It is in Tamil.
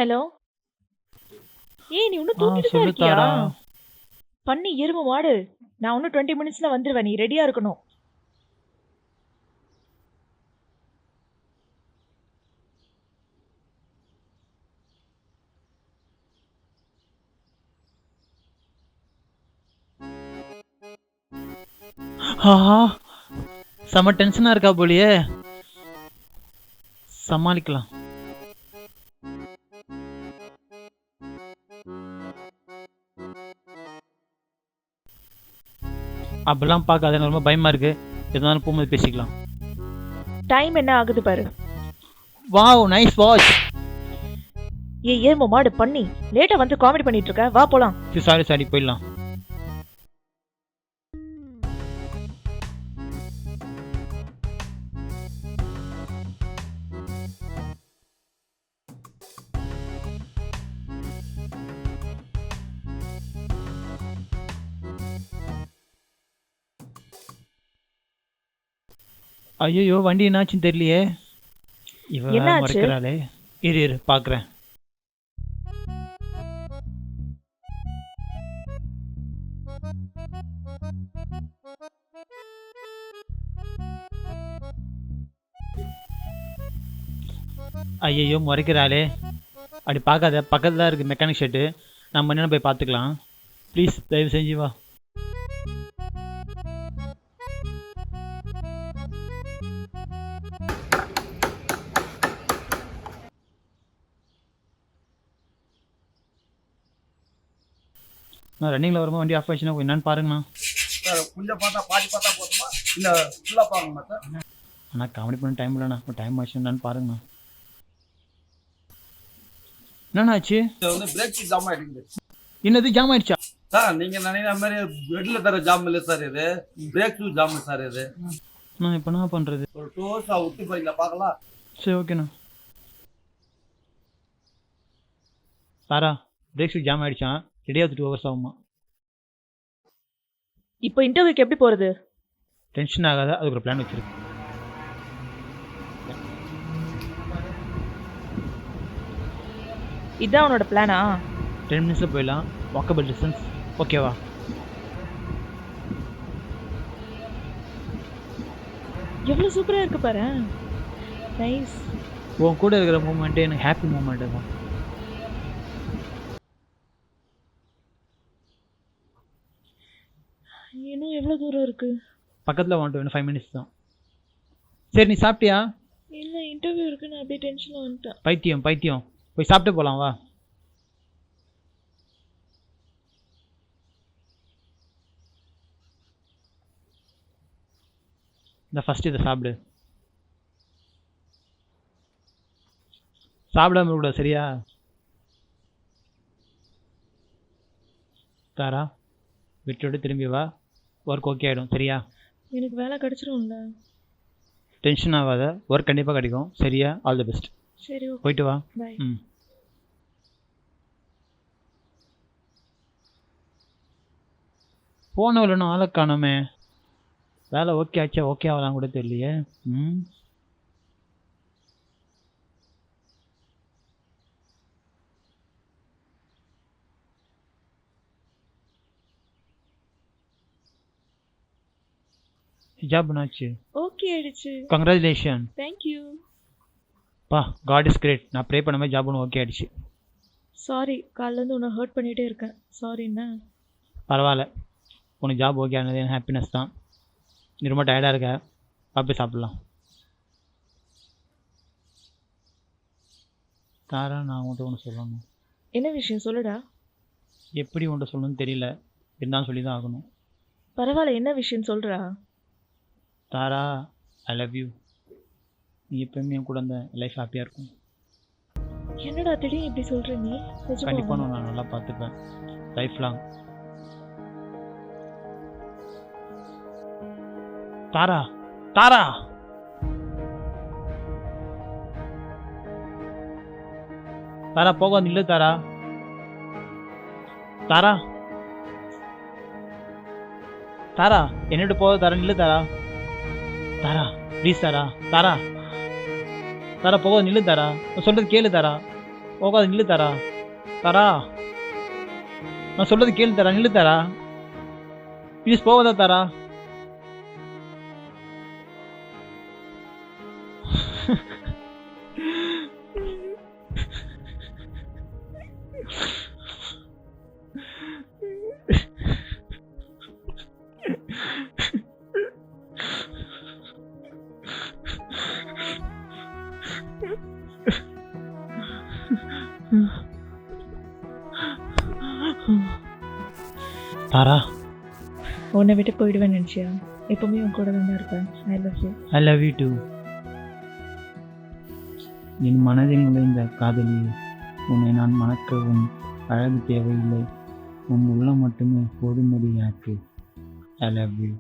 ஹலோ. ஏய் நீ இன்னும் தூங்கிட்டு தான் சொல்லு இருக்கியா? தாரா. பண்ணி எருமை மாடு. நான் இன்னும் 20 மினிட்ஸ்ல வந்துருவேன். நீ ரெடியா இருக்கணும். ஆஹா, செம டென்ஷனா இருக்கா போலியே. சமாளிக்கலாம். அப்படிலாம் பார்க்காத, எனக்கு ரொம்ப பயமா இருக்கு. எதுனாலும் போகும்போது பேசிக்கலாம். டைம் என்ன ஆகுது பாரு. Wow, nice watch. ஏய் எருமை மாடு பண்ணி லேட்டா வந்து காமெடி பண்ணிட்டு இருக்க. வா போலாம். சாரி சாரி, போயிடலாம். ஐயோ, வண்டி என்னாச்சுன்னு தெரியலையே. இவ என்ன ஆச்சு? மறைக்கிறாளே. இரு இரு பாக்குறேன். ஐயோ, முறைக்கிறாளே. அப்படி பார்க்காத, பக்கத்துல தான் இருக்கு மெக்கானிக் ஷெட்டு. நம்ம என்னென்ன போய் பார்த்துக்கலாம். ப்ளீஸ் தயவு செஞ்சு வா. நான் ரன்னிங்கில் வரும்போது வண்டி ஆஃப் ஆயிடுச்சுன்னா என்னன்னு பாருங்கண்ணா. கொஞ்சம் பார்த்தா பாதி பார்த்தா போதுமா இல்லை ஃபுல்லாக பாருங்கண்ணா சார்? ஆனால் காமெடி பண்ண டைம் இல்லைண்ணா. இப்போ டைம் ஆயிடுச்சு என்னன்னு பாருங்கண்ணா. என்னண்ணா ஆச்சு? இது வந்து பிரேக் ஜாம் ஆகிடுது என்னது, ஜாம் ஆயிடுச்சா? சார். நீங்கள் நினைக்கிற மாதிரி பெட்டில் தர ஜாம் இல்லை சார், இது பிரேக் ஷூ ஜாம் சார். இது நான் இப்போ என்ன பண்ணுறது? ஒரு 2 ஹவர்ஸ் விட்டு போறீங்களா பார்க்கலாம்? சரி ஓகேண்ணா. சாரா, பிரேக் ஷூ ஜாம் ஆயிடுச்சான். ரெடியாக 2 ஹவர்ஸ் ஆகுமா? இப்போ இன்டர்வியூக்கு எப்படி போறது? டென்ஷன் ஆகாத, அதுக்கு ஒரு பிளான் வச்சிருக்கு. இதான் உன்னோட பிளானா? 10 மினிட்ஸில் போயிடலாம். Walkable distance. ஓகேவா? எவ்வளவு சூப்பரா இருக்கு பாரு. நைஸ். உன் கூட இருக்கிற மூமெண்ட்டு எனக்கு ஹாப்பி மூமெண்ட்டு தான். இன்னும் எவ்வளவு தூரம் இருக்கு? பக்கத்தில் 5 மினிட்ஸ் தான். சரி, நீ சாப்பிட்டியா? இல்ல, இன்டர்வியூ இருக்கு. நான் அப்படியே டென்ஷன்ல வந்துட்டேன். பைத்தியம் பைத்தியம், போய் சாப்பிட்டு போகலாம் வா. இந்த ஃபர்ஸ்ட் இதை சாப்பிடு. சாப்பிடாம கூட சரியா? தாரா, விட்டு திரும்பி வா. ஒர்க் ஓகே ஆகிடும் சரியா? எனக்கு வேலை கிடைச்சிரும்ல? டென்ஷன் ஆகாத, ஒர்க் கண்டிப்பாக கிடைக்கும் சரியா? All the best. சரி, போயிட்டு வா. பை. ம். போனவள் இன்னும் ஆளை காணோமே. வேலை ஓகே ஆச்சா ஓகே ஆகலாம் கூட தெரியலையே. ம். ஹிஜாப் என்னாச்சு? ஓகே ஆயிடுச்சு. கங்க்ராச்சுலேஷன். Thank you. பா, காட் இஸ் கிரேட். நான் ப்ரே பண்ண மாதிரி ஜாப் ஒன்று ஓகே ஆயிடுச்சு. சாரி, காலையிலேருந்து உன்னை ஹர்ட் பண்ணிகிட்டே இருக்கேன். சாரிண்ணா. பரவாயில்ல, உனக்கு ஜாப் ஓகே ஆனது எனக்கு ஹாப்பினஸ் தான். நீ ரொம்ப டயர்டாக இருக்க, போய் சாப்பிட்லாம். தாரா, நான் உன்கிட்ட ஒன்று சொல்லணும். என்ன விஷயம் சொல்லுடா. எப்படி உன்கிட்ட சொல்லணும்னு தெரியல, இருந்தாலும் சொல்லி தான் ஆகணும். பரவாயில்ல, என்ன விஷயம் சொல்றா. தாரா, ஐ லவ் யூ. நீ எப்பவுமே என் கூட அந்த லைஃப் ஹாப்பியாக இருக்கும். என்னடா திடீர்னு இப்படி சொல்ற நீ? கண்டிப்பாக நான் நல்லா பார்த்துப்பேன் லைஃப் லாங். தாரா தாரா தாரா, போக நில்லு தாரா. தாரா தாரா, என்னட்டு போக தாரா, நில்லு தாரா. தாரா ப்ளீஸ் தாரா. தாரா தாரா, போக நில்லு தாரா. சொல்றது கேளு தாரா. போகாத, நில்லு தாரா. தாரா, நான் சொல்றது கேளு தாரா, நில்லு தாரா. ப்ளீஸ் போகாத தாரா. தாரா, உன்னை விட்டு போயிடுவேன்னு நினைச்சியா? எப்பவுமே உன் கூட தான் இருப்பேன். I love you. I love you too. என் மனதில் நுழைந்த காதலி, உன்னை நான் மணக்கவும் அழகு தேவையில்லை, உன் உள்ளம் மட்டுமே போதுமடி எனக்கு. ஐ லவ் யூ.